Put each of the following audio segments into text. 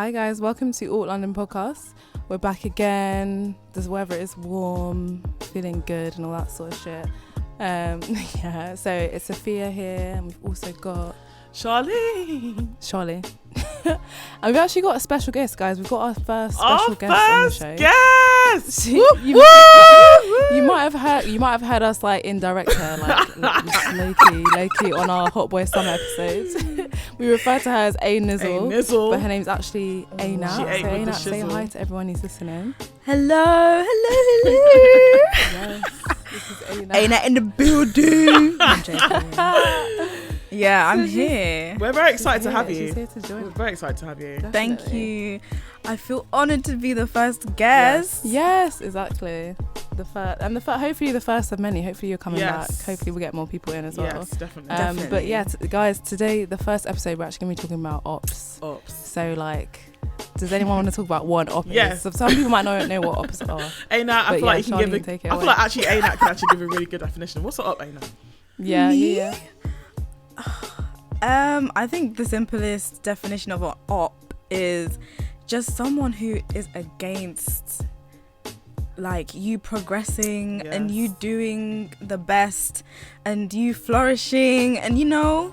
Hi guys, welcome to Alté Ldn Podcast. We're back again. This weather is warm, feeling good and all that sort of shit. Yeah, so it's Sophia here and we've also got Charlie. And we've actually got a special guest, guys. We've got our first special guest on the show. Guest! You might have heard us like indirect her, like low-key on our Hot Boy Summer episodes. We refer to her as A-Nizzle, but her name's actually AINAT. So AINAT, say hi to everyone who's listening. Hello. Yes, this is AINAT. AINAT in the building. I'm joking. Yeah, I'm here. We're very excited to have you. She's here to join. We're very excited to have you. Definitely. Thank you. I feel honoured to be the first guest. Yes, exactly. Hopefully the first of many. Hopefully you're coming back. Hopefully we'll get more people in as well. Yes, definitely. But yeah, guys, today, the first episode, we're actually going to be talking about ops. So like, does anyone want to talk about what an op is? So some people might not know what ops are. AINAT, I feel like you can give it. I feel like actually AINAT can actually give a really good definition. What's an op, AINAT? Yeah. I think the simplest definition of an op is just someone who is against like you progressing and you doing the best and you flourishing, and you know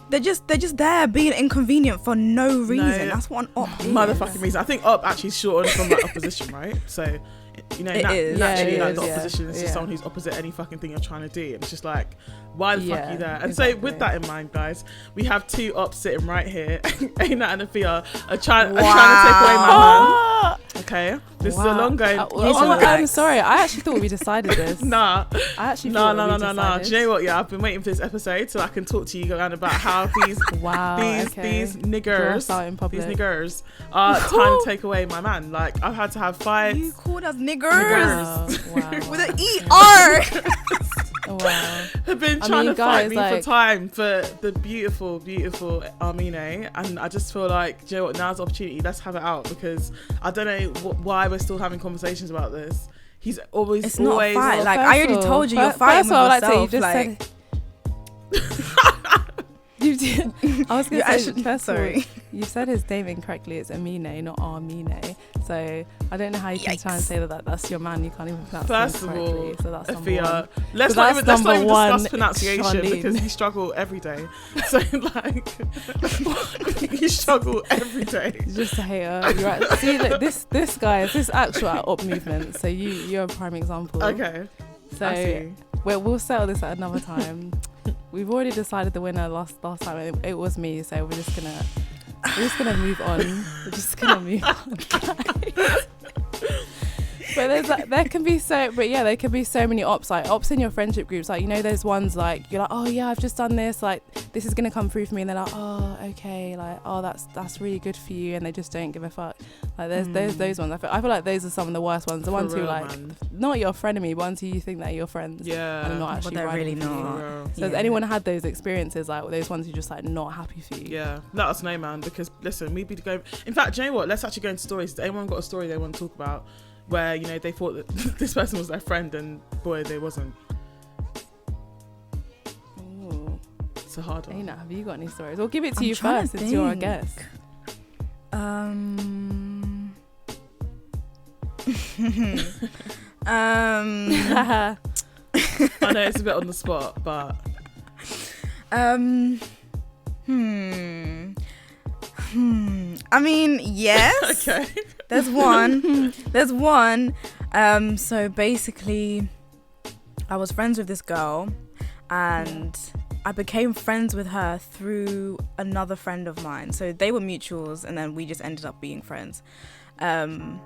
they're just there being inconvenient for no reason. That's what an op is. Motherfucking reason. I think op actually is shortened from like opposition, right? So you know, naturally, like the opposition is just someone who's opposite any fucking thing you're trying to do. And it's just like, why the fuck are you there? And so with that in mind, guys, we have two ops sitting right here. AINAT and Afia are trying to take away my man. Okay, this is a long game. I'm sorry, I actually thought we decided this. No. Do you know what? Yeah, I've been waiting for this episode so I can talk to you around about how these these niggers are trying to take away my man. Like, I've had to have fights. You called us niggers. Wow. With an ER. Wow. Have been trying to fight me for time for the beautiful Armine, and I just feel like, do you know what, now's the opportunity, let's have it out, because I don't know why we're still having conversations about this. He's always it's not a fight. Like, I already told you, you're fighting with yourself. I was going to say, first of all, you said his name incorrectly. It's Amine, not Armine. So I don't know how you can try and say that's your man. You can't even pronounce his name correctly. So that's Afia, let's not even discuss pronunciation, Charlene. Because you struggle every day. So like, you struggle every day. Just a hater. You're right. See, look, this guy is this actual op movement. So you're a prime example. Okay. So we'll settle this at another time. We've already decided the winner last time. It was me, so we're just gonna move on. We're just gonna move on. But there can be so many ops, like ops in your friendship groups. Like, you know, there's ones like you're like, oh yeah, I've just done this, like this is gonna come through for me, and they're like, oh okay, like oh that's really good for you, and they just don't give a fuck. Like there's those ones. I feel like those are some of the worst ones. The ones who like not your frenemy, ones who you think that you're friends, and are not actually. But they're really not. So has anyone had those experiences, like those ones who just like not happy for you? Yeah, let us know, man. Because listen, we'd be going. In fact, do you know what? Let's actually go into stories. Has anyone got a story they want to talk about where, you know, they thought that this person was their friend and boy, they wasn't? Ooh. It's a hard one. AINAT, have you got any stories? We'll give it to you first since you're our guest. I know it's a bit on the spot, but I mean, yes. Okay. There's one. So basically, I was friends with this girl, and I became friends with her through another friend of mine. So they were mutuals, and then we just ended up being friends. And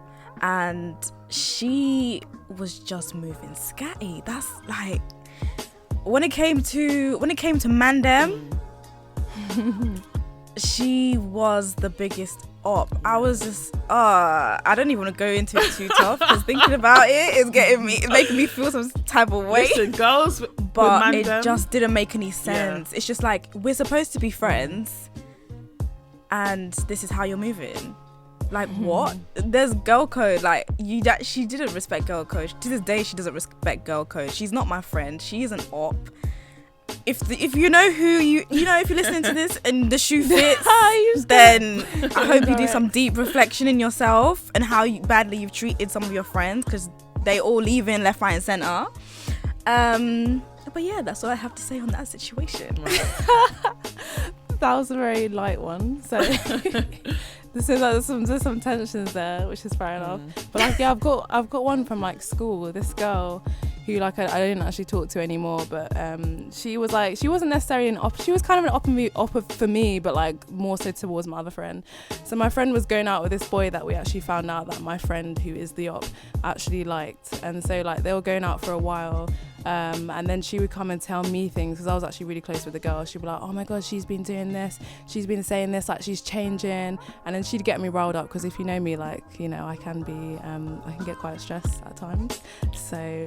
she was just moving scatty. That's like, when it came to Mandem, she was the biggest op. I was just I don't even want to go into it too tough, because thinking about it is making me feel some type of way. Listen, girls, but it just didn't make any sense. It's just like, we're supposed to be friends, and this is how you're moving. Like, what? There's girl code. Like, she didn't respect girl code. To this day, she doesn't respect girl code. She's not my friend. She is an op. if you know who if you're listening to this and the shoe fits, then I hope you do some deep reflection in yourself and how badly you've treated some of your friends, because they all leave in left, right and centre. But yeah, that's all I have to say on that situation. That was a very light one. So there's some tensions there, which is fair enough. But like, yeah, I've got one from like school. This girl who like I didn't actually talk to anymore, but she wasn't necessarily she was kind of an oppa for me, but like more so towards my other friend. So my friend was going out with this boy that we actually found out that my friend, who is the op, actually liked, and so like they were going out for a while. And then she would come and tell me things, because I was actually really close with the girl. She'd be like, oh my god, she's been doing this, she's been saying this, like she's changing. And then she'd get me riled up, because if you know me, like, you know, I can get quite stressed at times. So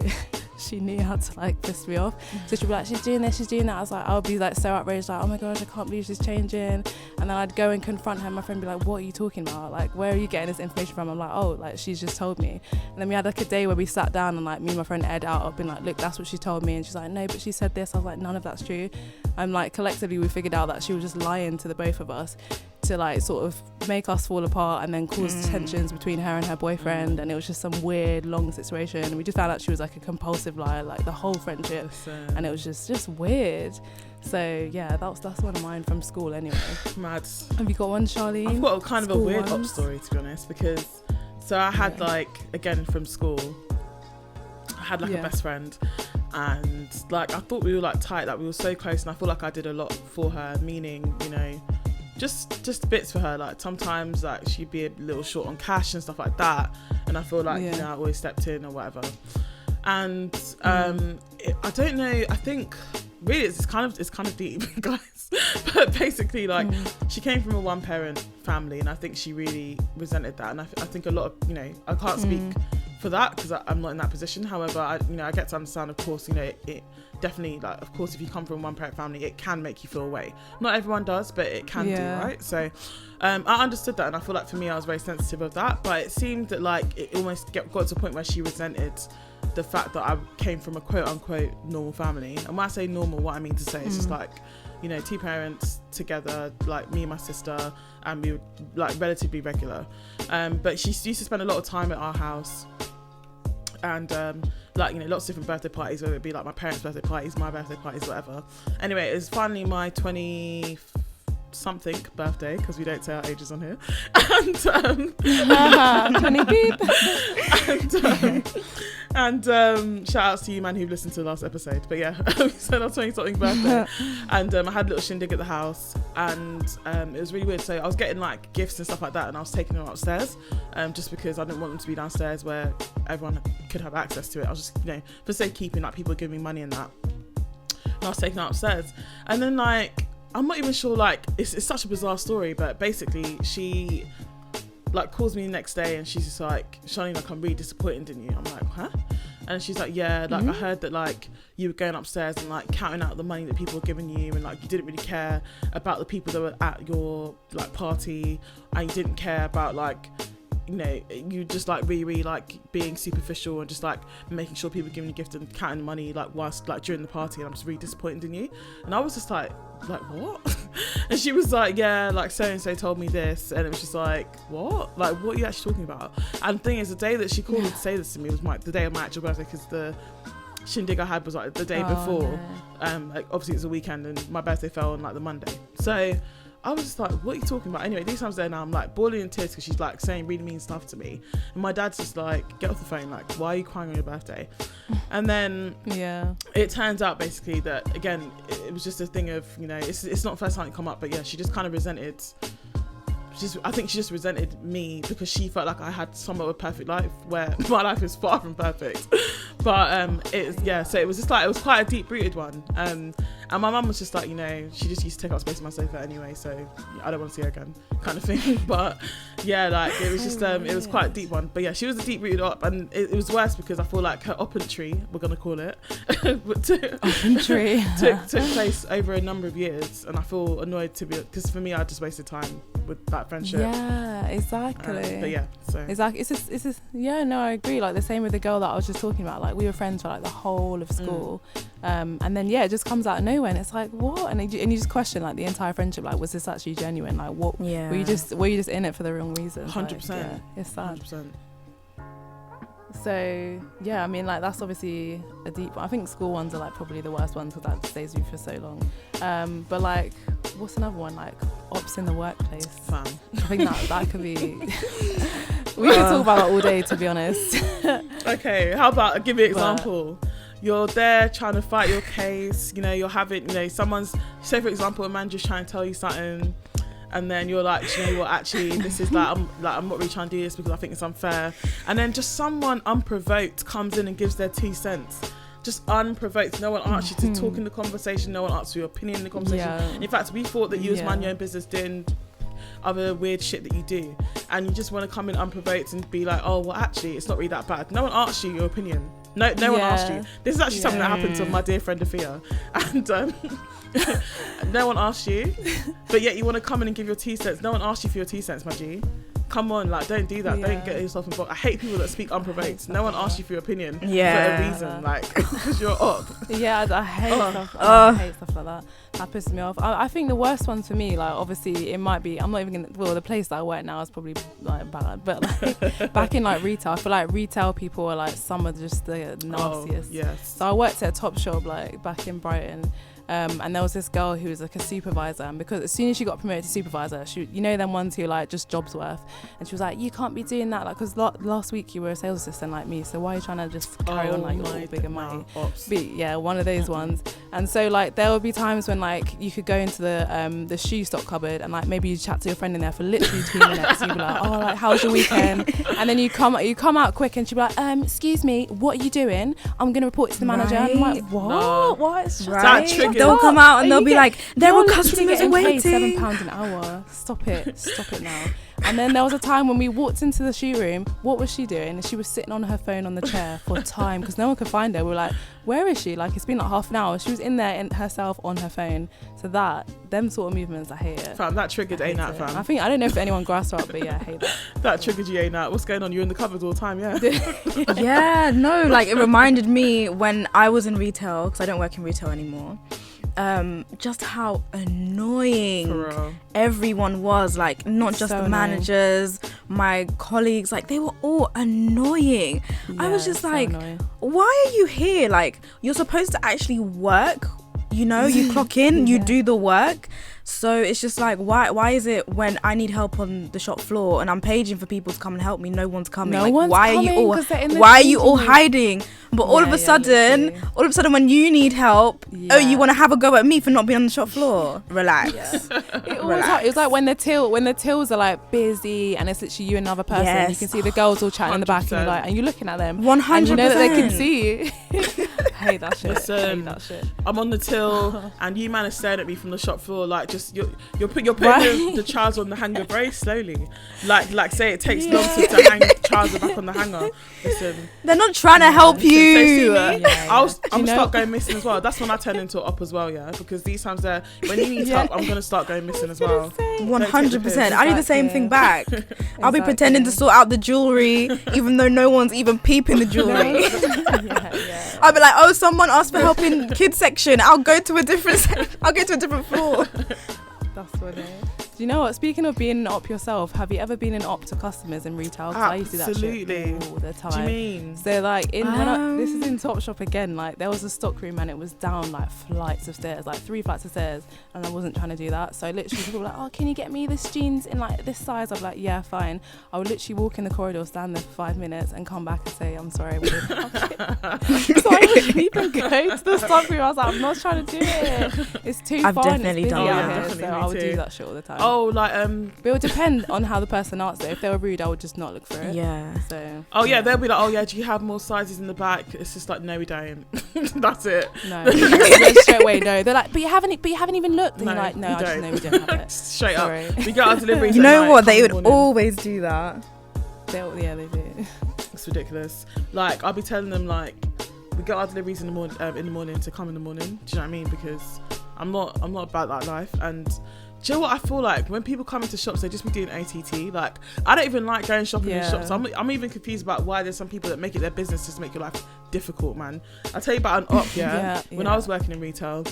she knew how to like piss me off. So she'd be like, she's doing this, she's doing that. I'll be like so outraged, like, oh my god, I can't believe she's changing. And then I'd go and confront her. My friend would be like, what are you talking about? Like, where are you getting this information from? I'm like, oh, like she's just told me. And then we had like a day where we sat down and like me and my friend Ed out and like, look, that's what she told me. And she's like, no, but she said this. I was like, none of that's true. I'm like, collectively we figured out that she was just lying to the both of us to like sort of make us fall apart and then cause tensions between her and her boyfriend. And it was just some weird long situation, and we just found out she was like a compulsive liar, like the whole friendship. And it was just weird. So yeah, that's one of mine from school anyway. Mad. Have you got one, Charlene? I've got kind of a weird op story, to be honest, because so I had like, again from school, I had like a best friend, and like I thought we were like tight, like we were so close, and I feel like I did a lot for her, meaning, you know, just bits for her. Like sometimes like she'd be a little short on cash and stuff like that, and I feel like you know, I always stepped in or whatever. And I don't know, I think really it's kind of deep, guys. But basically like she came from a one parent family, and I think she really resented that. And I think a lot of, you know, I can't speak for that because I'm not in that position. However, I get to understand, of course, you know, it definitely, like, of course, if you come from a one parent family, it can make you feel away. Not everyone does, but it can do, right? So I understood that, and I feel like for me I was very sensitive of that. But it seemed that like it almost got to a point where she resented the fact that I came from a quote unquote normal family. And when I say normal, what I mean to say is just like, you know, 2 parents together, like me and my sister, and we were like relatively regular. But she used to spend a lot of time at our house, and like, you know, lots of different birthday parties, whether it be like my parents' birthday parties, my birthday parties, whatever. Anyway, it was finally my 20-something birthday, because we don't say our ages on here, and 20 beep. And shout outs to you, man, who listened to the last episode. But yeah, so our 20-something birthday, and I had a little shindig at the house, and it was really weird. So I was getting like gifts and stuff like that, and I was taking them upstairs, just because I didn't want them to be downstairs where everyone could have access to it. I was just, you know, for safekeeping, like people giving me money and that, and I was taking them upstairs. And then like, I'm not even sure, like it's such a bizarre story, but basically she like calls me the next day, and she's just like, Charlene, like, I'm really disappointed in you. I'm like, huh? And she's like, yeah, like I heard that like you were going upstairs and like counting out the money that people were giving you, and like you didn't really care about the people that were at your like party, and you didn't care about like, you know, you just like really like being superficial and just like making sure people were giving you gifts and counting money like whilst like during the party, and I'm just really disappointed in you. And I was just like what? And she was like, yeah, like so and so told me this, and it was just like, what? Like, what are you actually talking about? And the thing is, the day that she called me to say this to me was the day of my actual birthday, because the shindig I had was like the day before. Like obviously it's a weekend, and my birthday fell on like the Monday. So I was just like, what are you talking about? Anyway, these times there now, I'm like bawling in tears because she's like saying really mean stuff to me. And my dad's just like, get off the phone, like, why are you crying on your birthday? And then it turns out basically that, again, it was just a thing of, you know, it's not the first time it come up, but yeah, she just kind of resented, I think she just resented me because she felt like I had somewhat of a perfect life, where my life is far from perfect. But so it was just like, it was quite a deep rooted one. And my mum was just like, you know, she just used to take up space on my sofa anyway, so I don't want to see her again, kind of thing. But yeah, like it was just it was quite a deep one. But yeah, she was a deep rooted op, and it was worse because I feel like her opentry, we're gonna call it, took place over a number of years, and I feel annoyed because for me I just wasted time with that friendship. Yeah, exactly. But yeah, so exactly, it's just yeah, no, I agree. Like the same with the girl that I was just talking about. Like we were friends for like the whole of school, And then it just comes out of nowhere, and it's like, what? And you just question like the entire friendship, like, was this actually genuine? Like, what? Were you just in it for the wrong reasons? 100%. Like, it's sad. 100%. So yeah, I mean, like, that's obviously a deep one. I think school ones are like probably the worst ones because that stays with you for so long. But like, what's another one? Like ops in the workplace. Fam. I think that could be. We could talk about that all day, to be honest. Okay, how about give me an example? You're there trying to fight your case. You know, you're having, you know, someone's, say for example, a man just trying to tell you something, and then you're like, you know what, actually this is like, I'm not really trying to do this because I think it's unfair. And then just someone unprovoked comes in and gives their 2 cents. Just unprovoked. No one asks you to talk in the conversation. No one asks your opinion in the conversation. In fact, we thought that you was minding your own business doing other weird shit that you do, and you just want to come in unprovoked and be like, oh well, actually it's not really that bad. No one asked you your opinion. No one asked you. This is actually something that happened to my dear friend Afia, and no one asked you, but yet you want to come in and give your 2 cents. No one asked you for your 2 cents, my G. Come on, like, don't do that. Don't get yourself involved. I hate people that speak unprovoked. No one asked you for your opinion for a reason, like, because you're up. Yeah, I hate stuff. I hate stuff like that. That pisses me off. I think the worst one for me, like, obviously it might be, I'm not even gonna, well, the place that I work now is probably like bad, but like back in like retail, I feel like retail people are like some of just the nastiest. So I worked at a Topshop like back in Brighton. And there was this girl who was like a supervisor, and because as soon as she got promoted to supervisor, she, you know, them ones who like just jobs worth, and she was like, you can't be doing that, like, because last week you were a sales assistant like me, so why are you trying to just carry on like you're all big and mighty? But one of those ones. And so like there would be times when like you could go into the shoe stock cupboard and like maybe you chat to your friend in there for literally 2 minutes, and you'd be like, oh, like, how's your weekend? And then you come out quick, and she'd be like, excuse me, what are you doing? I'm gonna report to the manager. And I'm like, what? No. What? Right. They'll come out and they'll be like, there are customers waiting. £7 an hour. Stop it now. And then there was a time when we walked into the shoe room. What was she doing? She was sitting on her phone on the chair for time because no one could find her. We were like, where is she? Like, it's been like half an hour. She was in there herself on her phone. So them sort of movements, I hate it. Fam, that triggered AINAT, fam. I don't know if anyone grasped up, but yeah, I hate that. That triggered you, AINAT. What's going on? You're in the cupboard all the time, yeah? Yeah, no, like, it reminded me when I was in retail, because I don't work in retail anymore. Just how annoying everyone was, like, not just the managers, my colleagues, like, they were all annoying. I was just like, why are you here? Like, you're supposed to actually work, you know, you clock in, you do the work. So it's just like, why is it when I need help on the shop floor and I'm paging for people to come and help me, no one's coming? Why are you all hiding? But all of a sudden when you need help, you want to have a go at me for not being on the shop floor? Relax. It was like when the tills are like busy and it's literally you and another person, you can see the girls all chatting in the back, and you're looking at them 100%, and you know that they can see you. I hate that shit. Listen, I'm on the till and you man are staring at me from the shop floor, like, just you're putting the trousers on the hanger very slowly, like say it takes long to hang the trousers back on the hanger. Listen, they're not trying to help you. I'm gonna start going missing as well. That's when I turn into an op as well, because these times when you need help, I'm gonna start going missing as well. 100%. I do the same thing back. I'll be pretending to sort out the jewelry even though no one's even peeping the jewelry. I'll be like, oh, someone asked for help in kids section, I'll go to a different floor. That's what it is. Do you know what? Speaking of being an op yourself, have you ever been an op to customers in retail? Absolutely. I used to do that shit all the time. Do you mean? So like this is in Topshop again. Like there was a stock room and it was down like flights of stairs, like 3 flights of stairs, and I wasn't trying to do that. So literally people were like, "Oh, can you get me this jeans in like this size?" I'm like, "Yeah, fine." I would literally walk in the corridor, stand there for 5 minutes, and come back and say, "I'm sorry." So I wouldn't even go to the stock room. I was like, "I'm not trying to do it. It's too far. Definitely it's busy done out that. here." So I would do that shit all the time. Oh, like but it would depend on how the person answered. If they were rude, I would just not look for it. Yeah. So. Oh yeah, they'll be like, "Oh yeah, do you have more sizes in the back?" It's just like, no, we don't. That's it. No. Straight away, no. They're like, but you haven't even looked. And you're like, no, I just know we don't have it. Straight up. We get our deliveries. You know what? They would always do that. They do. It's ridiculous. Like, I'll be telling them, like, we get our deliveries in the morning to come in the morning. Do you know what I mean? Because I'm not about that life. And do you know what I feel like? When people come into shops, they just be doing ATT. Like, I don't even like going shopping in shops. I'm even confused about why there's some people that make it their business just to make your life difficult, man. I'll tell you about an op, when I was working in retail,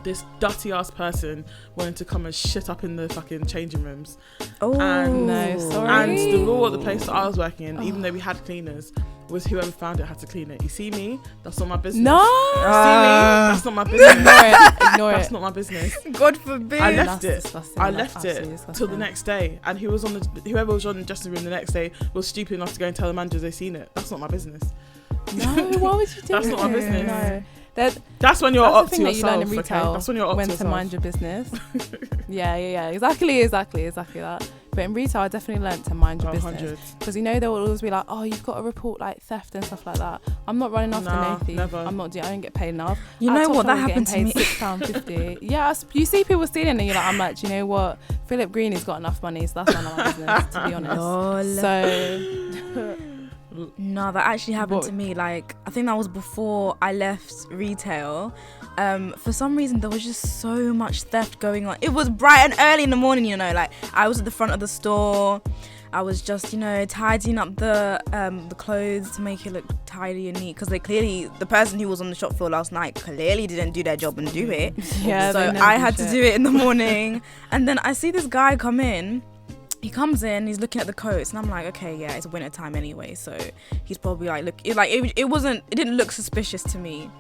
this dirty ass person wanted to come and shit up in the fucking changing rooms. And the rule at the place that I was working in, even though we had cleaners, was whoever found it had to clean it. You see me? That's not my business. No. You see me? That's not my business. Ignore it. That's not my business. God forbid. I left it till the next day, and whoever was on the dressing room the next day was stupid enough to go and tell the managers they seen it. That's not my business. No, why would you do That's it? not my business. No. That's when you're up to yourself. That's the thing that you learn in retail. Okay? That's when you're up to yourself. When to mind your business. Yeah. Exactly that. But in retail, I definitely learned to mind your business. Because they will always be like, oh, you've got to report like theft and stuff like that. I'm not running after no thief. Never. I don't get paid enough. You know what? That happened to me. £6.50. Yeah, you see people stealing and you're like, I'm like, do you know what? Philip Green has got enough money, so that's none of my business, to be honest. So... No, that actually happened to me. Like, I think that was before I left retail. For some reason, there was just so much theft going on. It was bright and early in the morning, like I was at the front of the store. I was just, tidying up the clothes to make it look tidy and neat, because the person who was on the shop floor last night clearly didn't do their job and do it. Yeah, so I had to do it in the morning. And then I see this guy come in. He comes in, he's looking at the coats, and I'm like, okay, yeah, it's winter time anyway, so he's probably like, look, it didn't look suspicious to me.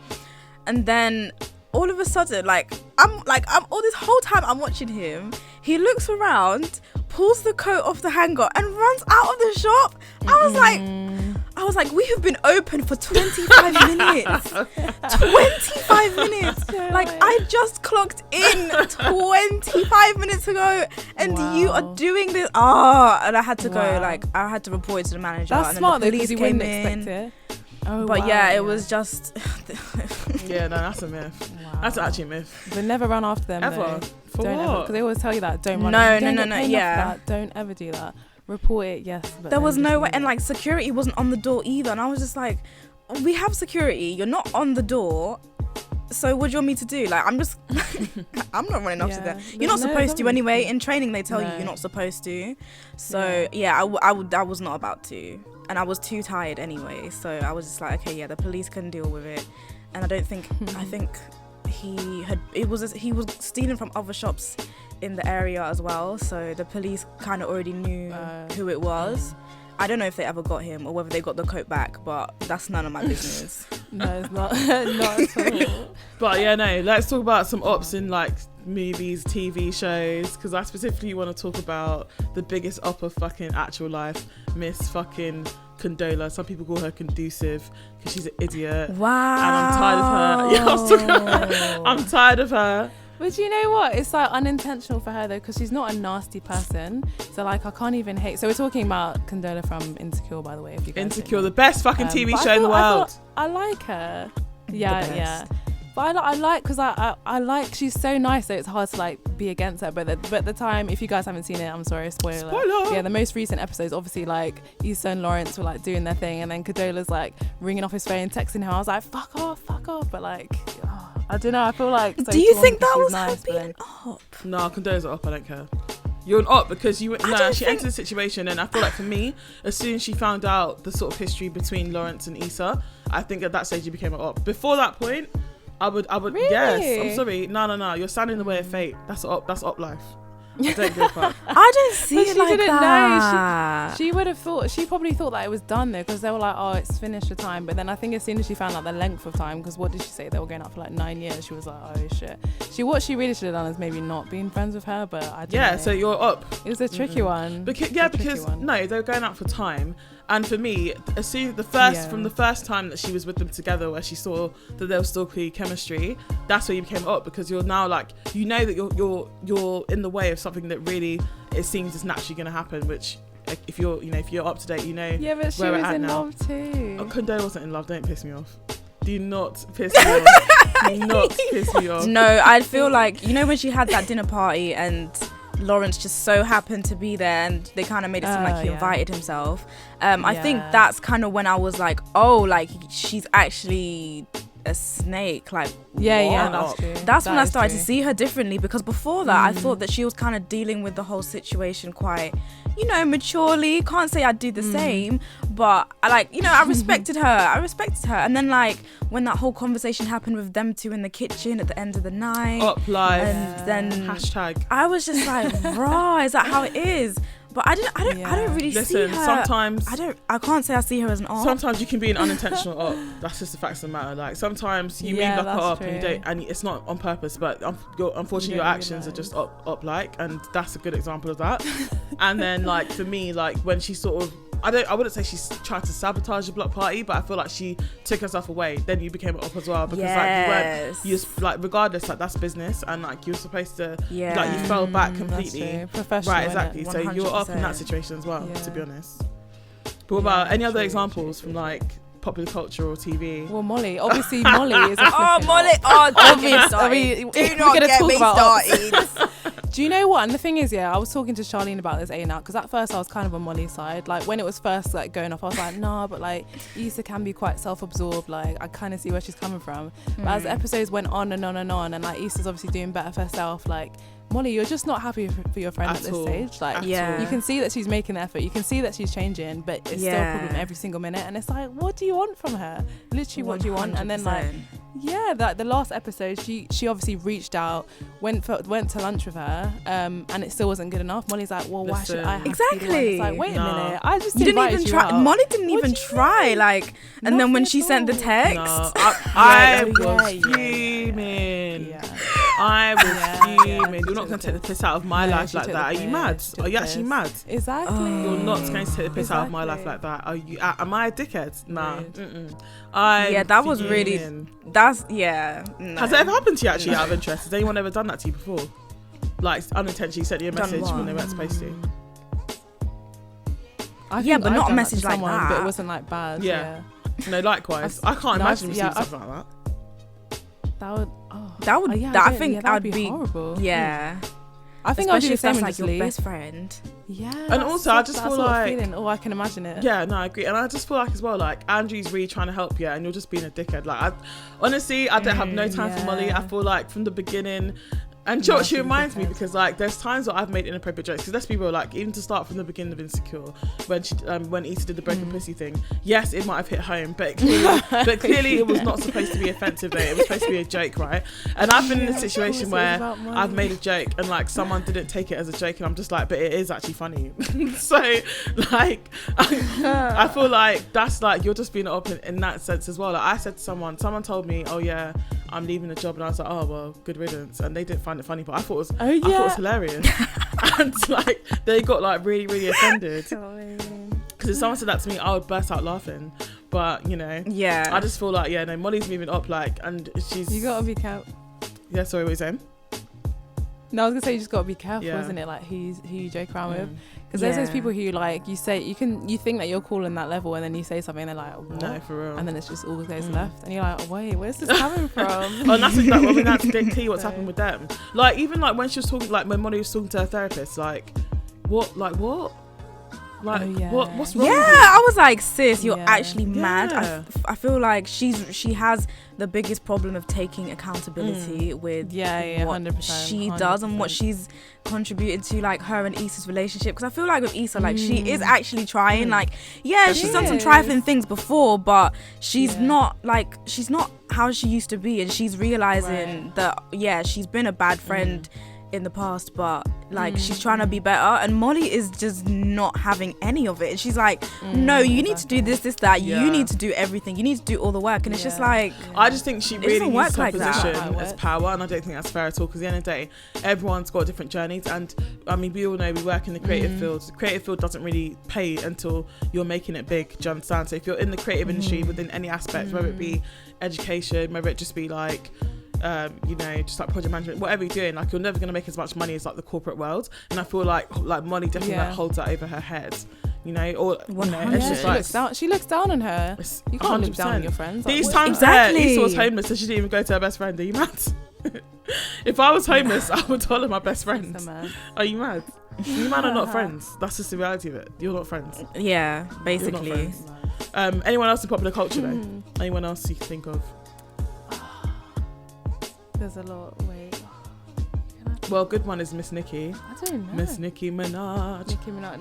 And then all of a sudden, I'm all this whole time I'm watching him, he looks around, pulls the coat off the hanger and runs out of the shop. I was like, we have been open for 25 minutes. 25 minutes. I just clocked in 25 minutes ago, and you are doing this. And I had to go, I had to report it to the manager. That's and smart, then the police though, because you wouldn't expect it. But it was just... Yeah, no, that's a myth. Wow. That's actually a myth. But never run after them, ever. Though. For don't what? Because they always tell you that. Don't run. No, yeah. Don't ever do that. Report it, yes. But there was no way, and security wasn't on the door either, and I was just like, we have security, you're not on the door, so what do you want me to do? I'm not running after them. You're not supposed to anyway. In training they tell you you're not supposed to. So I was not about to, and I was too tired anyway, so I was just like, okay, the police can deal with it. And I think he was stealing from other shops in the area as well, so the police kind of already knew who it was. I don't know if they ever got him or whether they got the coat back, but that's none of my business. No, it's not. Not at all. But yeah, no, let's talk about some ops in movies, TV shows, because I specifically want to talk about the biggest op of fucking actual life, Miss fucking Condola. Some people call her Conducive because she's an idiot. Wow. And I'm tired of her. I'm tired of her. But you know what? It's unintentional for her though, because she's not a nasty person. So I can't even hate. So we're talking about Condola from Insecure, by the way. If you guys Insecure, the best fucking TV show in the world. I like her. Yeah. But I like, because I like, she's so nice, so it's hard to be against her. But the time, if you guys haven't seen it, I'm sorry, spoiler. Yeah, the most recent episodes, obviously Issa and Lawrence were doing their thing, and then Condola's ringing off his phone, texting her. I was like, fuck off. But I don't know, I feel do you think that was nice, her being up? No, Condola's an op, I don't care. You're an op because she entered the situation, and I feel like for me, as soon as she found out the sort of history between Lawrence and Issa, I think at that stage you became an op. Before that point, I would really? Yes, I'm sorry. No, you're standing in the way of fate. That's op life. I don't give a fuck. I don't see it like that. She would have thought, she probably thought that it was done there, because they were like, oh, it's finished the time. But then I think as soon as she found out the length of time, because what did she say? They were going out for 9 years. She was like, oh shit. What she really should have done is maybe not been friends with her, but I don't know. So you're up. It was a tricky one. Because no, they were going out for time. And for me, as soon from the first time that she was with them together, where she saw that there was still clear chemistry, that's where you became up, because you're now that you're in the way of something that really it seems is naturally going to happen. Which, if you're up to date, Yeah, but she was in love too. Oh, Condola wasn't in love. Don't piss me off. Do not piss me off. Do not piss me off. No, I feel like when she had that dinner party and Lawrence just so happened to be there, and they kind of made it seem like he invited himself. I think that's kind of when I was like, oh, she's actually a snake. Like, that's true. That's when I started to see her differently, because before that I thought that she was kind of dealing with the whole situation quite, maturely. Can't say I'd do the same, but I respected her. And then when that whole conversation happened with them two in the kitchen at the end of the night, up live, and then hashtag, I was just like, raw, is that how it is? But I don't really see her. Sometimes I can't say I see her as an op. Sometimes you can be an unintentional op. That's just the facts of the matter. Like sometimes you meet like an op and it's not on purpose, but unfortunately your actions are just up like, and that's a good example of that. And then for me, when she sort of, I wouldn't say she's tried to sabotage the block party, but I feel like she took herself away. Then you became an op as well, because you regardless, that's business, and you were supposed to you fell back completely. Professional, right? Exactly. So you were up in that situation as well, to be honest. But what about any other examples from popular culture or TV? Well, Molly. Obviously, Molly is a Molly. Oh, obviously. Do not get me started. Do you know what? And the thing is, I was talking to Charlene about this AINAT, because at first I was kind of on Molly's side. When it was first going off, I was like, nah, but Issa can be quite self-absorbed. I kind of see where she's coming from. But as the episodes went on and on and on, and Issa's obviously doing better for herself, Molly, you're just not happy for your friend at this stage. You can see that she's making the effort. You can see that she's changing, but it's still a problem every single minute. And it's what do you want from her? Literally, what do you want? And then the last episode, she obviously reached out, went to lunch with her, and it still wasn't good enough. Molly's like, well, why should I have to be the one? It's wait a minute, I just invited you try. out. Molly didn't even try. And then when she sent the text, I was fuming. I was fuming. You're not going to take the piss out of my life like that. Are you mad? Are you actually mad? Exactly. You're not going to take the piss out of my life like that. Are you? Am I a dickhead? Nah. That was really. That's no. Has it ever happened to you actually, out of interest? Has anyone ever done that to you before? Unintentionally sent you a message when they weren't supposed to? But not a message like that. But it wasn't bad. Yeah. No, likewise. I can't imagine receiving something like that. That would I think I'd be horrible. Yeah. I think I'd do the same with your best friend. Yeah. And also I just feel I can imagine it. Yeah, no, I agree. And I just feel as well, Andrew's really trying to help you and you're just being a dickhead. I don't have no time for Molly. I feel from the beginning. And she reminds me, because there's times where I've made inappropriate jokes, because let's be real, even to start from the beginning of Insecure, when she when Issa did the broken pussy thing, yes, it might have hit home, but clearly it was not supposed to be offensive though. It was supposed to be a joke, right? And I've been in a situation where I've made a joke and someone didn't take it as a joke, and I'm just but it is actually funny. So I feel that's you're just being up in that sense as well. I said to someone told me, oh yeah, I'm leaving the job, and I was like, oh well, good riddance, and they didn't find it funny, but I thought it was I thought it was hilarious. And they got really, really offended, because if someone said that to me, I would burst out laughing. But I just feel Molly's moving up, and she's, you gotta be careful. Yeah, sorry, what are you saying? No, I was gonna say you just gotta be careful, isn't it? Who you joke around with, because there's those people who you say you think that you're cool in that level, and then you say something and they're what? No, for real, and then it's just all goes left, and you're wait, where's this coming from? And that's exactly that's exactly what's happened with them. Even when she was talking, when Molly was talking to her therapist, what? What's wrong with you? I was like, sis, you're actually mad. I feel like she has the biggest problem of taking accountability with what 100%, she does and what she's contributed to her and Issa's relationship. Because I feel like with Issa, she is actually trying. She's done some trifling things before, but she's not she's not how she used to be, and she's realizing that she's been a bad friend in the past, but she's trying to be better, and Molly is just not having any of it, and she's no, you need to do this, that, you need to do everything, you need to do all the work, and it's just I just think she really uses her position as power, and I don't think that's fair at all, because at the end of the day, everyone's got different journeys, and I mean, we all know we work in the creative field. The creative field doesn't really pay until you're making it big, do you understand? So if you're in the creative industry within any aspect, whether it be education, whether it just be just project management, whatever you're doing, you're never going to make as much money as the corporate world, and I feel like Molly definitely holds that over her head, it's just she looks down on her. You can't look down on your friends. These times Issa was homeless, so she didn't even go to her best friend. Are you mad? If I was homeless, I would tell her my best friend. Are you mad? You man are not friends. That's just the reality of it. You're not friends. Yeah, basically. Anyone else in popular culture though? Anyone else you can think of? There's a lot. Wait. Well, good one is Miss Nicki. I don't know. Miss Nicki Minaj.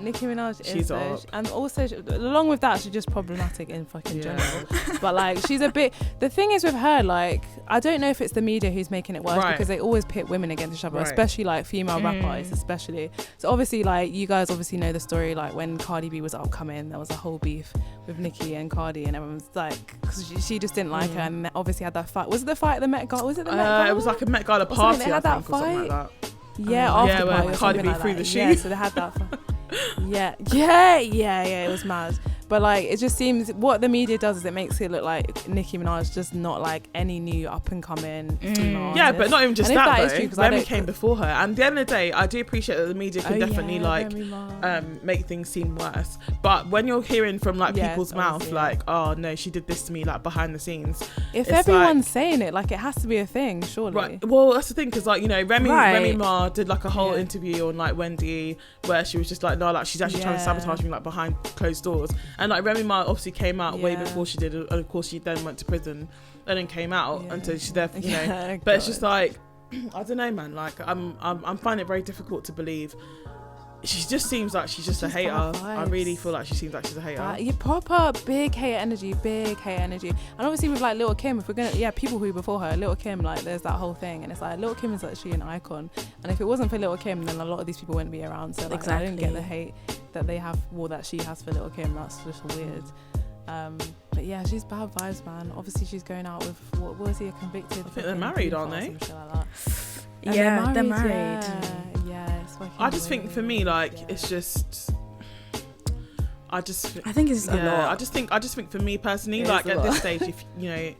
Nicki Minaj she's is up. And also along with that, she's just problematic in fucking general. But like, she's a bit. The thing is with her, like, I don't know if it's the media who's making it worse, because they always pit women against each other, especially like female rap artists, especially. So obviously, like, you guys obviously know the story. Like when Cardi B was upcoming, there was a whole beef with Nicki and Cardi, and everyone's like, because she just didn't like her, and obviously had that fight. Was it the fight at the Met Gala? Was it the Met Gala? It was like a Met Gala party. They had that fight. Or something like that. Yeah, after the party where Cardi B threw the shoe. Yeah, so they had that. Yeah, it was mad. But like, it just seems what the media does is it makes it look like Nicki Minaj just not like any new up and coming female yeah, artist. but not even just that though. Remy came before her, and at the end of the day, I do appreciate that the media can definitely make things seem worse. But when you're hearing from like people's mouth, like, oh no, she did this to me, like behind the scenes. If everyone's saying it, like, it has to be a thing, surely. Right. Well, that's the thing, because like, you know, Remy Ma did like a whole interview on like Wendy where she was just like, no, like she's actually trying to sabotage me like behind closed doors. And like Remy Ma obviously came out way before she did, and of course she then went to prison and then came out until she's there, you know. But it's just like, I don't know, man. Like I'm finding it very difficult to believe. She just seems like she's just a hater. I really feel like she seems like she's a hater. You proper big hater energy. And obviously with like Lil' Kim, if we're gonna, people who before her, Lil' Kim, like there's that whole thing, and it's like Lil' Kim is actually an icon, and if it wasn't for Lil' Kim, then a lot of these people wouldn't be around. So like, I didn't get the hate that they have, that she has for Lil' Kim. That's just weird. But yeah, she's bad vibes, man. Obviously she's going out with, what was he, a convicted? I think they're married, aren't they? Like they're married. Yeah, it's fucking I just think for me, like, it's just, I think it's a lot. I just think for me personally, like at this stage, if you know,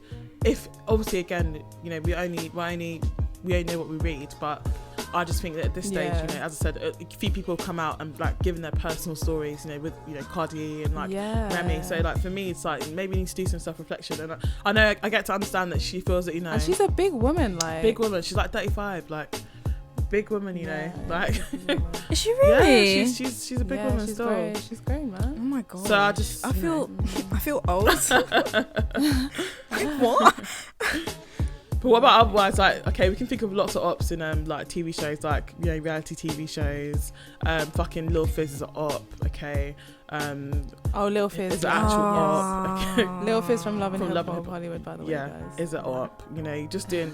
if obviously again, you know, we only know what we read, but I just think that at this stage, you know, as I said, a few people come out and like giving their personal stories, you know, with, you know, Cardi and like Remy. So like for me, it's like maybe need to do some self-reflection. And I know I get to understand that she feels that, you know, and she's a big woman, like big woman. She's like 35, like big woman, you know, like. Is she really? Yeah, she's a big woman still. Great. She's great, man. Oh my god. So I feel old. Like what? But what about otherwise? Like, okay, we can think of lots of ops in like TV shows, like, you know, reality TV shows. Fucking Lil Fizz is an op, okay. Lil Fizz is an actual op. Okay. Lil Fizz from Love and Hip Hop Hollywood, by the way, guys. Is an op. You know, you're just doing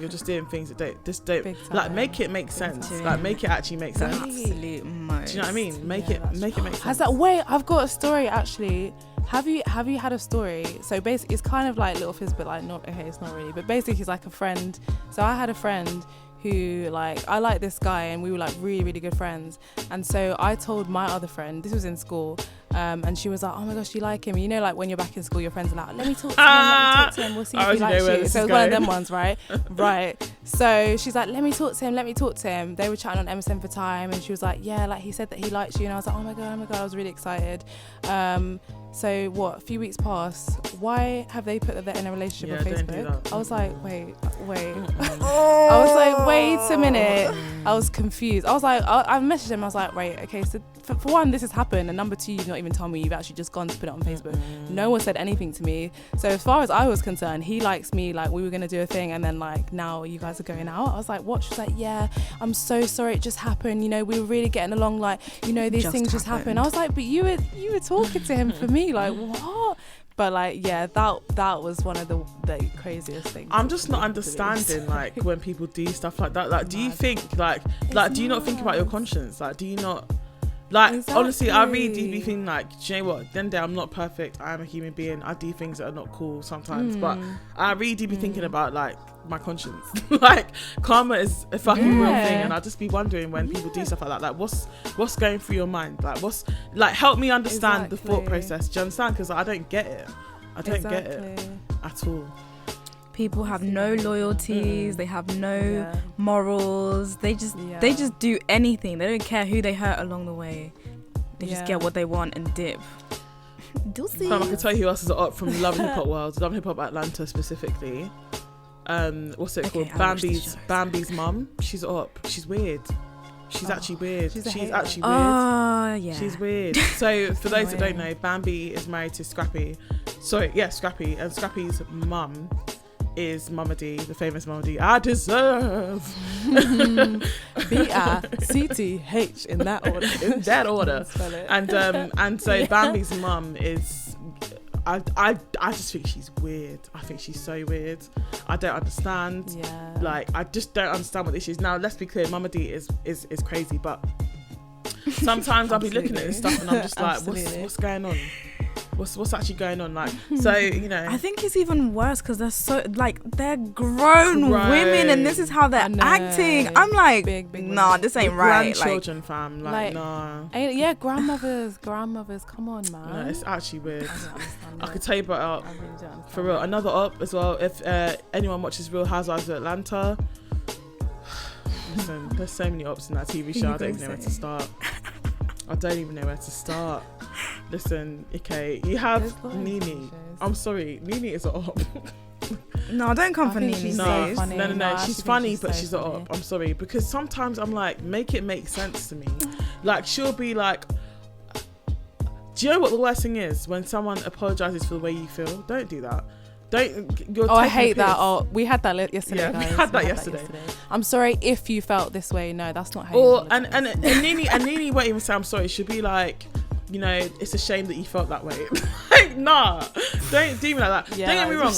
things that don't like make it make sense. Like make it actually make sense. Absolute most. Do you know what I mean? Make it make sense. Has that? Wait, I've got a story actually. Have you had a story? So basically, it's kind of like Lil Fizz, but like not. Okay, it's not really. But basically, he's like a friend. So I had a friend who, like, I like this guy, and we were like really, really good friends. And so I told my other friend, this was in school, and she was like, "Oh my gosh, you like him?" You know, like when you're back in school, your friends are like, "Let me talk to him. We'll see if he likes you." So it was one of them ones, right? Right. So she's like, "Let me talk to him. They were chatting on MSN for time, and she was like, "Yeah, like he said that he likes you." And I was like, oh my god, I was really excited. So what? A few weeks passed. Why have they put that they're in a relationship on Facebook? I was like, wait. I was like, wait a minute. I was confused. I was like, I messaged him. I was like, right, okay. So for one, this has happened, and number two, you've not even told me. You've actually just gone to put it on Facebook. No one said anything to me. So as far as I was concerned, he likes me. Like we were gonna do a thing, and then like now you guys are going out. I was like, what? She's like, yeah. I'm so sorry. It just happened. You know, we were really getting along. Like, you know, these things just happen. I was like, but you were talking to him for me. Like what? But like, yeah, that was one of the craziest things. I'm just not understanding like when people do stuff like that. Like, do you think like do you not think about your conscience? Like, do you not? Like, honestly, I really do be thinking like, do you know what? Then I'm not perfect. I am a human being. I do things that are not cool sometimes, but I really do be thinking about like my conscience. Like, karma is a fucking real thing, and I'll just be wondering when people do stuff like that. Like, what's going through your mind? Like, help me understand the thought process. Do you understand? Because I don't get it. I don't get it at all. People have no loyalties. They have no morals. They just do anything. They don't care who they hurt along the way. They just get what they want and dip. I can tell you who else is up from Love and Hip Hop world. Love and Hip Hop Atlanta specifically. What's it called? Bambi's mum. She's up. She's weird. She's actually weird. She's actually weird. Oh, yeah. She's weird. So for those that don't know, Bambi is married to Scrappy. Sorry, yeah, Scrappy. And Scrappy's mum is Mama D, the famous Mama D. I deserve. BICTH in that order. In that order. And so Bambi's mum is. I just think she's weird. I think she's so weird. I don't understand. Yeah. Like, I just don't understand what the issue is. Now, let's be clear, Mama D is crazy, but sometimes I'll be looking at this stuff and I'm just like, what's going on? What's actually going on? Like, so, you know, I think it's even worse because they're so, like, they're grown women and this is how they're acting. I'm like, big nah, this ain't right. Grandchildren, fam, like nah. Yeah, grandmothers, come on, man. No, it's actually weird. I could tell you about I really don't understand for real. Another op as well. If anyone watches Real Housewives of Atlanta, listen, there's so many ops in that TV show. I don't even know where to start. Listen, okay, you have Nene. I'm sorry, Nene is an op. No, don't come for Nene. No, she's funny, but she's an op. I'm sorry, because sometimes I'm like, make it make sense to me. Like, she'll be like, do you know what the worst thing is? When someone apologizes for the way you feel, don't do that. I hate that. Oh, we had that yesterday, yeah, guys. We had that yesterday. I'm sorry if you felt this way. No, that's not how and Nene won't even say I'm sorry. She'll be like, you know, it's a shame that you felt that way. Like, nah, don't do me like that. Yeah, don't get me wrong.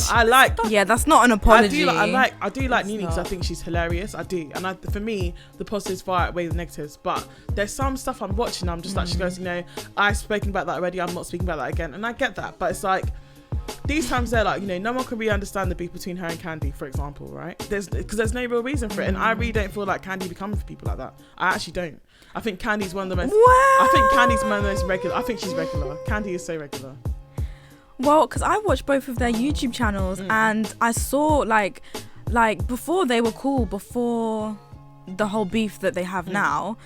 That's not an apology. I do like Nene because I think she's hilarious. I do, and for me, the positives far outweigh the negatives. But there's some stuff I'm watching. I'm just like, she goes, you know, I've spoken about that already. I'm not speaking about that again, and I get that. But it's like, these times they're like, you know, no one can really understand the beef between her and Candy, for example, right? Because there's no real reason for it, and I really don't feel like Candy be coming for people like that. I actually don't. I think Candy's one of the most. Wow. I think Candy's one of the most regular. I think she's regular. Candy is so regular. Well, because I watched both of their YouTube channels and I saw like before they were cool, before the whole beef that they have now,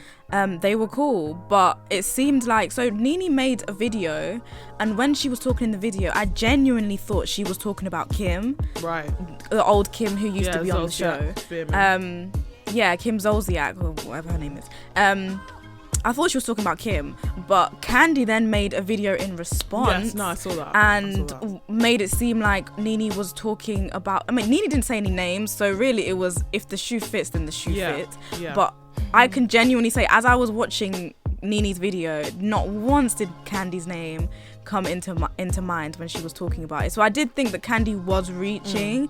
they were cool, but it seemed like, so Nene made a video, and when she was talking in the video, I genuinely thought she was talking about Kim, right? The old Kim who used to be on the show. Kim Zolciak, or whatever her name is. I thought she was talking about Kim, but Candy then made a video in response. Yes, no, I saw that. And made it seem like Nene was talking about, I mean, Nene didn't say any names, so really it was, if the shoe fits, then the shoe fits. Yeah. But I can genuinely say, as I was watching Nene's video, not once did Candy's name come into mind when she was talking about it. So I did think that Candy was reaching,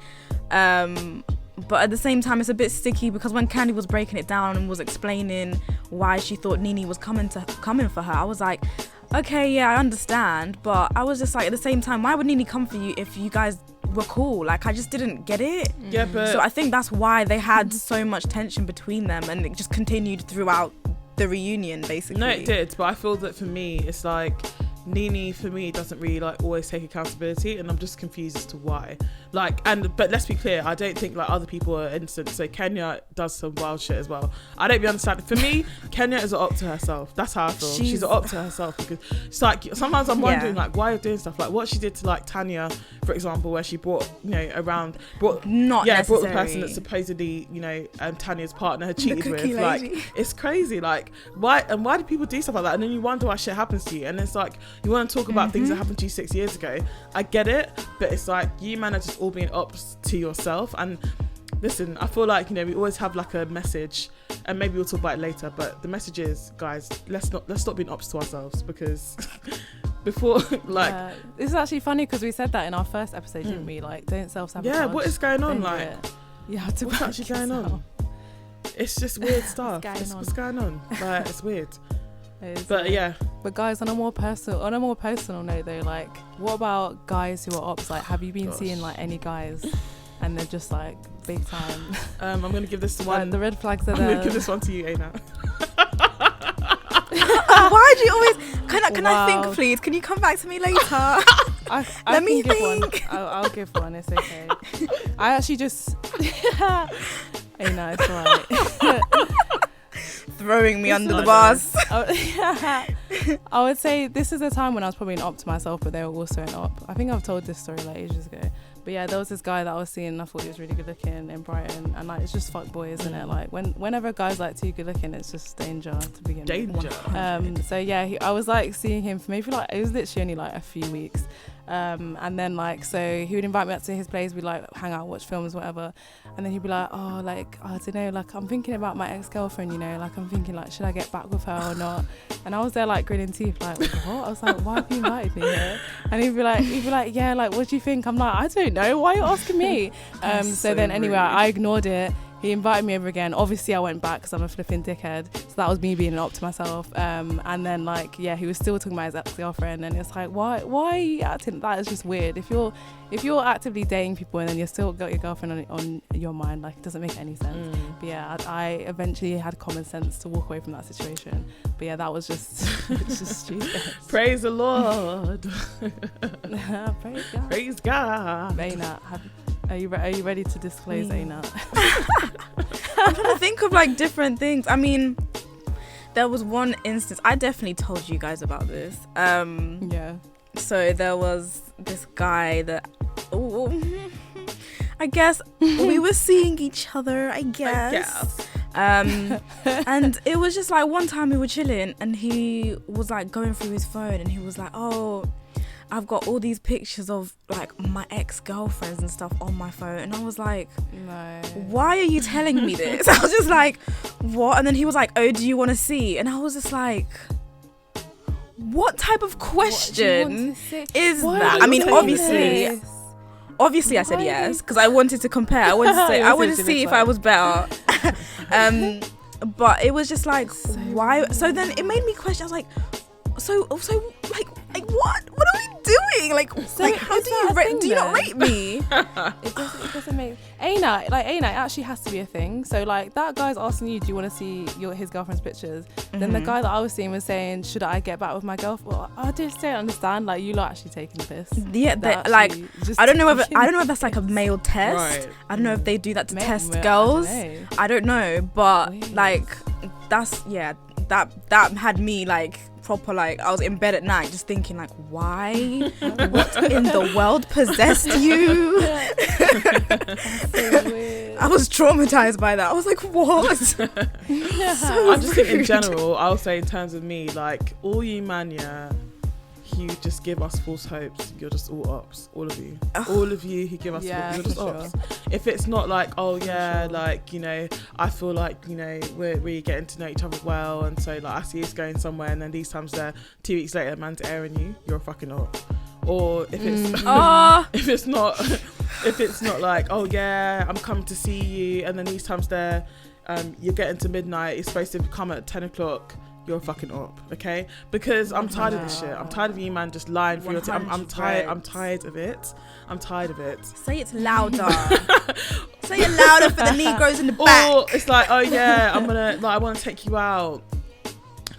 but at the same time, it's a bit sticky because when Candy was breaking it down and was explaining why she thought Nene was coming for her, I was like, okay, yeah, I understand. But I was just like, at the same time, why would Nene come for you if you guys were cool? Like, I just didn't get it. Yeah, but so I think that's why they had so much tension between them, and it just continued throughout the reunion, basically. No, it did. But I feel that for me, it's like, Nene for me doesn't really like always take accountability, and I'm just confused as to why. Like, but let's be clear, I don't think like other people are innocent. So Kenya does some wild shit as well. I don't be understanding. For me, Kenya is an op to herself. That's how I feel. She's an op to herself, because it's like sometimes I'm wondering like why you're doing stuff like what she did to like Tanya, for example, where she brought the person that supposedly, you know, Tanya's partner had cheated with. Lady. Like, it's crazy. Like, why do people do stuff like that? And then you wonder why shit happens to you, and it's like, you want to talk about things that happened to you 6 years ago. I get it, but it's like, you man are just all being ops to yourself. And listen, I feel like, you know, we always have like a message, and maybe we'll talk about it later, but the message is, guys, let's stop being ops to ourselves, because before, like, this is actually funny because we said that in our first episode, didn't we? Like, don't self-sabotage. Yeah, what is going on? Like, what's actually going on? It's just weird stuff. What's going on? Like, it's weird. But yeah. But guys, on a more personal note though, like, what about guys who are ops? Like, have you been seeing like any guys and they're just like big time? I'm gonna give this one. The red flags are there. I'm gonna give this one to you, AINAT. Why do you always? Can I think, please? Can you come back to me later? Let me think. I'll give one. It's okay. I actually just. AINAT, it's alright. Throwing me under the bus. I would say this is a time when I was probably an op to myself, but they were also an op. I think I've told this story like ages ago, But yeah, there was this guy that I was seeing and I thought he was really good looking in Brighton, and like it's just fuck boy, isn't it? Like whenever a guy's like too good looking, it's just danger to begin with. So yeah, I was like seeing him for maybe like, it was literally only like a few weeks. And then like, so he would invite me up to his place, we'd like hang out, watch films, whatever, and then he'd be like, oh, like I don't know, like I'm thinking about my ex-girlfriend, you know, like I'm thinking like, should I get back with her or not? And I was there like gritting teeth, like what? I was like, why have you invited me here? And he'd be like, yeah, like what do you think? I'm like, I don't know, why are you asking me? So then anyway, I ignored it. He invited me over again. Obviously, I went back because I'm a flipping dickhead. So that was me being an op to myself. And then, like, yeah, he was still talking about his ex-girlfriend, and it's like, why are you acting? That is just weird. If you're actively dating people and then you're still got your girlfriend on your mind, like, it doesn't make any sense. But yeah, I eventually had common sense to walk away from that situation. But yeah, that was just it's just stupid. Praise the Lord. Praise God. Praise God. AINAT, are you ready to disclose AINAT? I'm trying to think of like different things. I mean, there was one instance, I definitely told you guys about this. Yeah. So there was this guy that, I guess we were seeing each other, I guess. And it was just like one time we were chilling and he was like going through his phone and he was like, oh, I've got all these pictures of like my ex-girlfriends and stuff on my phone. And I was like, no, why are you telling me this? I was just like, what? And then he was like, oh, do you want to see? And I was just like, what type of question is that? I mean, obviously I said yes because I wanted to compare. I wanted to see if I was better. But it was just like, why? So then it made me question. I was like, so like what are we doing? Like how do you not rate me? It doesn't make AINAT, like AINAT actually has to be a thing. So like that guy's asking you, do you want to see his girlfriend's pictures? Then the guy that I was seeing was saying, should I get back with my girlfriend? Well, I just don't understand. Like you lot actually taking the piss. Yeah, like I don't know if that's like a male test. Right. I don't know if they do that to test girls. I don't know, but weird. Like that had me like proper, like I was in bed at night just thinking like, why? What in the world possessed you? So weird. I was traumatized by that. I was like, what? So I just think in general, I'll say in terms of me, like all you man, you just give us false hopes. You're just all ops, all of you. All of you who give us you're just ops. Sure. If it's not like, oh yeah, like, you know, I feel like, you know, we're really getting to know each other well, and so like I see us going somewhere, and then these times there 2 weeks later, man's airing you, you're a fucking op. Or if it's if it's not like, oh yeah, I'm coming to see you, and then these times there, you're getting to midnight, it's supposed to come at 10 o'clock. You're a fucking op, okay? Because I'm tired of this shit. I'm tired of you, man, just lying for your team. I'm tired of it. I'm tired of it. Say it louder. Say it louder for the Negroes in the back. Or it's like, oh yeah, I want to take you out.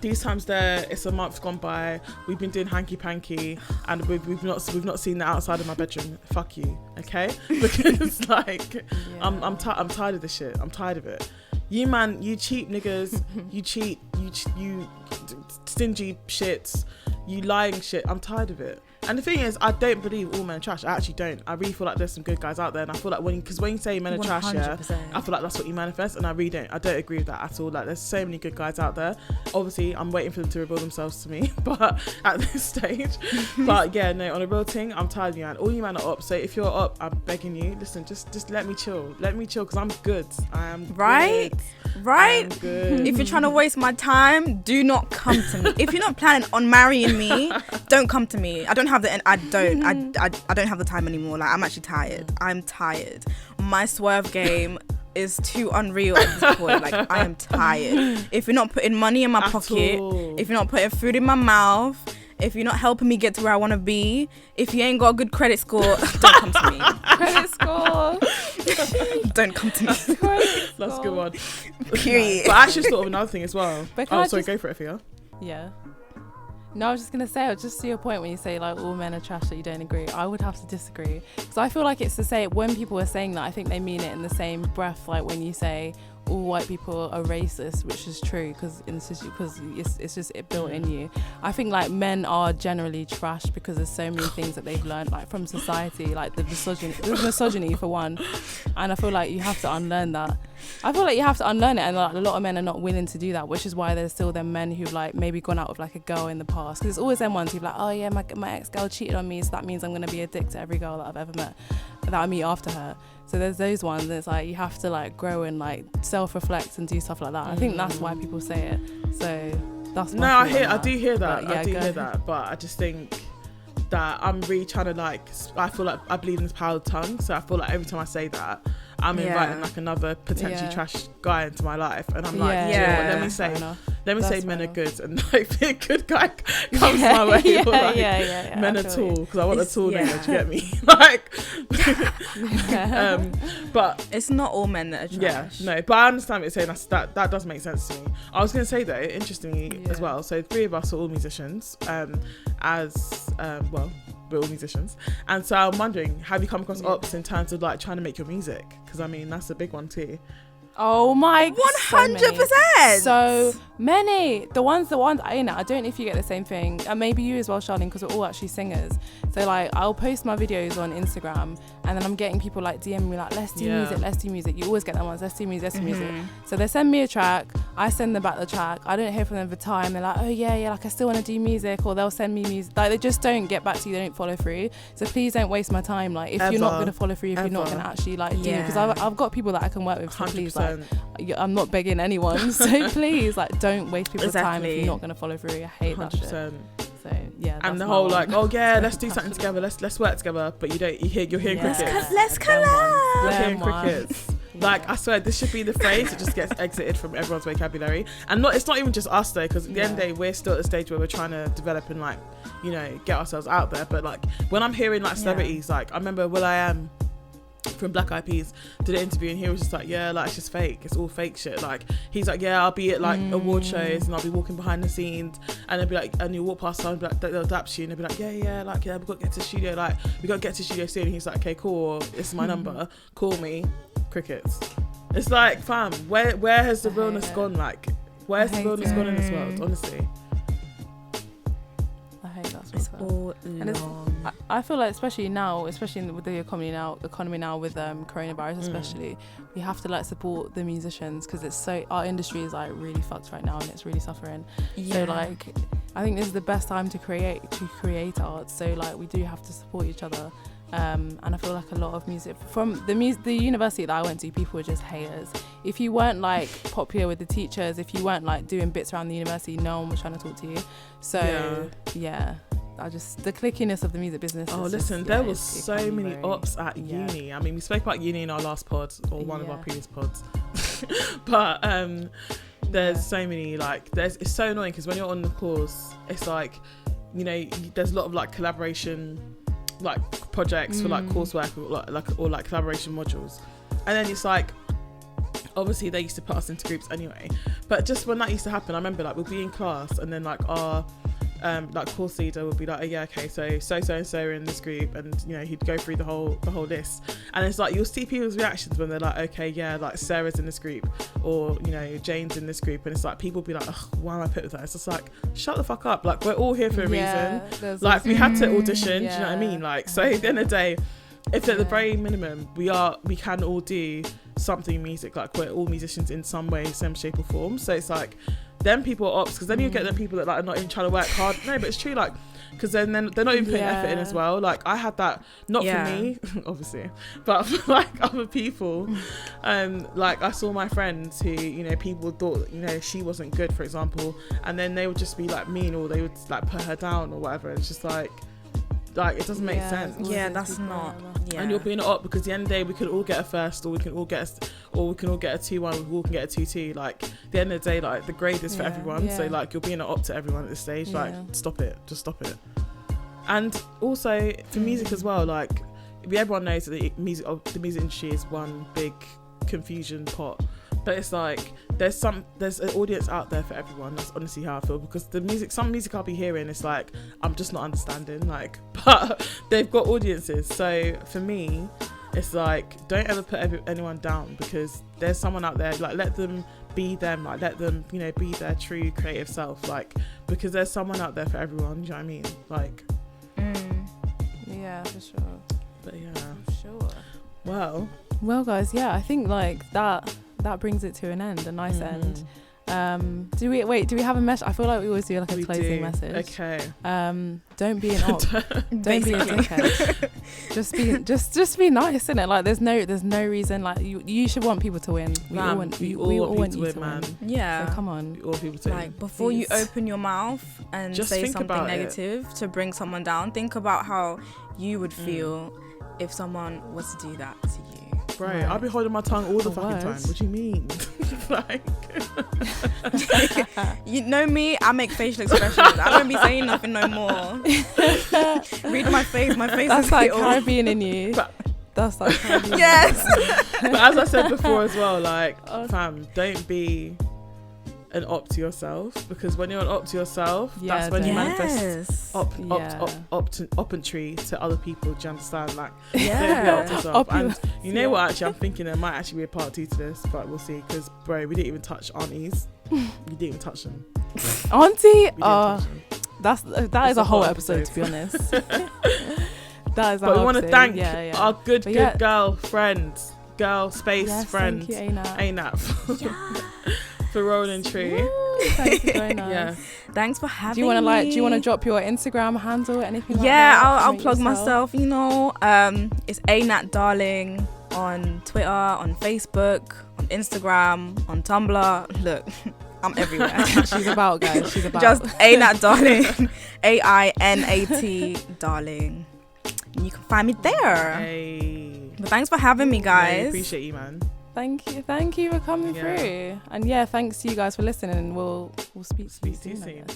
These times there, it's a month gone by. We've been doing hanky panky, and we've not seen the outside of my bedroom. Fuck you, okay? Because like, I'm tired of this shit. I'm tired of it. You man, you cheap niggas, you cheat, you stingy shits, you lying shit. I'm tired of it. And the thing is, I don't believe all men are trash. I actually don't. I really feel like there's some good guys out there, and I feel like when you say men are trash, I feel like that's what you manifest, and I really don't. I don't agree with that at all. Like, there's so many good guys out there. Obviously, I'm waiting for them to reveal themselves to me, but at this stage. But yeah, no, on a real thing, I'm tired of you, man. All you men are up. So if you're up, I'm begging you, listen, just let me chill. Let me chill, because I'm good. I am right. Good. Right? I'm good. If you're trying to waste my time, do not come to me. If you're not planning on marrying me, don't come to me. I don't have the time anymore. Like, I'm actually tired. I'm tired. My swerve game is too unreal at this point. Like, I am tired. If you're not putting money in my pocket, if you're not putting food in my mouth, if you're not helping me get to where I want to be, if you ain't got a good credit score, don't come to me. Credit score. Don't come to me. That's a good one. Period. But actually, sort of another thing as well. Go for it, Fia. Yeah. No, I was just going to say, just to your point when you say like all men are trash, that you don't agree, I would have to disagree. Because I feel like it's to say, when people are saying that, I think they mean it in the same breath, like when you say all white people are racist, which is true because it's just built in you. I think like men are generally trash because there's so many things that they've learned like from society, like the misogyny for one, and I feel like you have to unlearn that. I feel like you have to unlearn it, and like, a lot of men are not willing to do that, which is why there's still them men who've like maybe gone out with like a girl in the past, because it's always them ones who've like, oh yeah, my ex-girl cheated on me, so that means I'm gonna be a dick to every girl that I've ever met, that I meet after her. So there's those ones, and it's like you have to like grow and like self-reflect and do stuff like that. I think that's why people say it. So that's my I do hear that, but I just think that I'm really trying to like, I feel like I believe in this power of tongue, so I feel like every time I say that I'm inviting like another potentially trash guy into my life, and I'm like, let me say men are good, and like if a good guy comes my way, men are tall, because I want a tall nigga, do you get me? Like but it's not all men that are trash. But I understand what you're saying. That does make sense to me. I was going to say though, interestingly as well, so 3 of us are all musicians, we're all musicians, and so I'm wondering, have you come across ops in terms of like trying to make your music? Because I mean that's a big one too. Oh my, 100%. So many. The ones AINAT, I don't know if you get the same thing, and maybe you as well, Charlene, because we're all actually singers. So like I'll post my videos on Instagram, and then I'm getting people like DM me like, let's do music. You always get that ones, let's do music. So they send me a track, I send them back the track, I don't hear from them for time, they're like, oh yeah, like I still want to do music, or they'll send me music, like they just don't get back to you, they don't follow through. So please don't waste my time, like if you're not going to follow through, if you're not going to actually like do, because I've got people that I can work with, so please, like I'm not begging anyone, so please like don't waste people's time if you're not going to follow through. I hate 100%. That shit. So yeah, and the whole like, oh yeah, let's do something together, let's work together, but you're hearing crickets. Let's collab. You're hearing crickets. Like I swear, this should be the phrase that just gets exited from everyone's vocabulary, and it's not even just us though, because at the end of the day we're still at the stage where we're trying to develop and like, you know, get ourselves out there. But like when I'm hearing like celebrities, like I remember will.i.am from Black Eyed Peas did an interview, and he was just like, yeah, like it's just fake, it's all fake shit. Like he's like, yeah, I'll be at like award shows and I'll be walking behind the scenes, and they'll be like, and you walk past someone, like they'll dap you, and they'll be like, like we've got to get to the studio, like we got to get to the studio soon. And he's like, okay, cool, this is my number, call me. Crickets. It's like, fam, where has the realness gone? Like where's the realness gone in this world, honestly? I hate that sort it's of all and I feel like especially now, especially with the economy now with coronavirus especially, we have to like support the musicians, because it's so, our industry is like really fucked right now and it's really suffering. So like I think this is the best time to create art, so like we do have to support each other. And I feel like a lot of music from the university that I went to, people were just haters. If you weren't like popular with the teachers, if you weren't like doing bits around the university, no one was trying to talk to you. So the clickiness of the music business. Oh, listen, there was so many ops at uni. I mean, we spoke about uni in our last pod, or one of our previous pods. But there's so many, like, it's so annoying, because when you're on the course, it's like, you know, there's a lot of like collaboration, like projects for like coursework, or like collaboration modules, and then it's like, obviously they used to put us into groups anyway, but just when that used to happen, I remember like we'll be in class, and then like our like course leader would be like, oh, yeah, okay, so and so are in this group, and you know, he'd go through the whole list, and it's like you'll see people's reactions when they're like, okay, yeah, like Sarah's in this group, or you know, Jane's in this group, and it's like people be like, ugh, why am I put with that? It's just like, shut the fuck up, like we're all here for a reason, like we had to audition, do you know what I mean? Like, so at the end of the day, if at the very minimum we can all do something music, like we're all musicians in some way, some shape or form. So it's like, them people are ops, because then you get them people that like are not even trying to work hard. No, but it's true, like, because then they're not even putting effort in as well. Like I had that, not for me obviously, but for like other people. Like I saw my friends who, you know, people thought, you know, she wasn't good, for example, and then they would just be like mean, or they would like put her down or whatever. It's just like it doesn't make sense. Yeah, that's not. Yeah. And you're being an op, because at the end of the day we could all get a first, or we can all get a 2-1, we all can get a 2-2. Like at the end of the day, like the grade is for everyone. So like you're being an op to everyone at this stage. Like stop it, just stop it. And also for music as well, like everyone knows that the music industry is one big confusion pot, but it's like there's an audience out there for everyone. That's honestly how I feel, because some music I'll be hearing, it's like I'm just not understanding, like, but they've got audiences. So for me, it's like, don't ever put anyone down, because there's someone out there, like, let them be them, like, let them, you know, be their true creative self, like, because there's someone out there for everyone, you know what I mean? Like, yeah, for sure. But yeah, for sure. Well, guys, yeah, I think like that brings it to an end, a nice end. Do we have a message? I feel like we always do like a closing message. Okay. Don't be an op. Don't be a dickhead. just be nice, innit? Like there's no reason, like you should want people to win. We all want you to win. Yeah. So come on. We all want people to win. Like before you open your mouth and just say something negative to bring someone down, think about how you would feel if someone was to do that to you. Right, I'll be holding my tongue all the fucking time. What do you mean? Like, you know me, I make facial expressions. I don't be saying nothing no more. Read my face. My face that's is like Caribbean in you. That's like Caribbean. Yes. But as I said before as well, like, fam, don't be an op to yourself, because when you're an op to yourself, that's when you manifest opentry to other people. Do you understand? Like, don't be op to yourself. And you know what? Actually, I'm thinking there might actually be a part 2 to this, but we'll see. Because bro, we didn't even touch aunties. We didn't even touch them. Auntie, that is a whole episode, to be honest. That is. But we want to thank our good girl friends, friends. Thank you, AINAT. For rolling true. Thanks for joining us. Yeah. Thanks for having me. Do you want to drop your Instagram handle or anything like that? Yeah, I'll plug myself, you know. It's AINAT Darling on Twitter, on Facebook, on Instagram, on Tumblr. Look, I'm everywhere. She's about, guys. She's about. Just AINAT Darling. AINAT Darling. And you can find me there. Hey. But thanks for having me, guys. Yeah, appreciate you, man. Thank you for coming through. And yeah, thanks to you guys for listening. We'll speak to you soon.